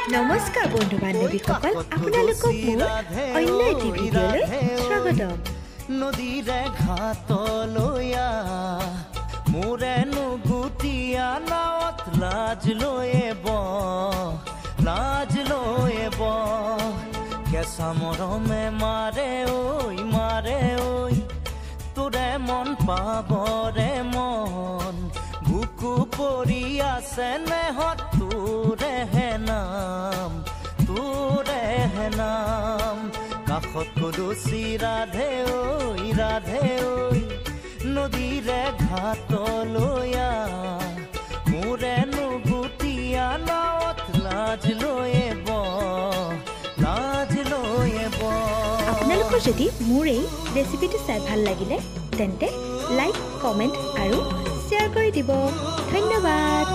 নমস্কাৰ বন্ধু বান্ধৱীসকল আপোনালোকক মোৰ অন্য এটি ভিডিঅ'লৈ স্বাগতম নদীৰে ঘাটলৈয়া মোৰে নুগুটিয়া নাৱত লাজ লৈয়ে ব কেঁচা মৰমে মাৰে ঐ তোৰে মন পাবৰে মন বুকু পৰি আছে নেহত তোৰেহে নাম কাষত কলচি ৰাধে ঐ নদীৰে ঘাটলৈয়া মোৰে নুগুটিয়া নাৱত লাজ লৈয়ে ব আপোনালোকৰ যদি মোৰ এই ৰেচিপিটো চাই ভাল লাগিলে তেন্তে লাইক কমেণ্ট আৰু শ্বেয়াৰ কৰি দিব ধন্যবাদ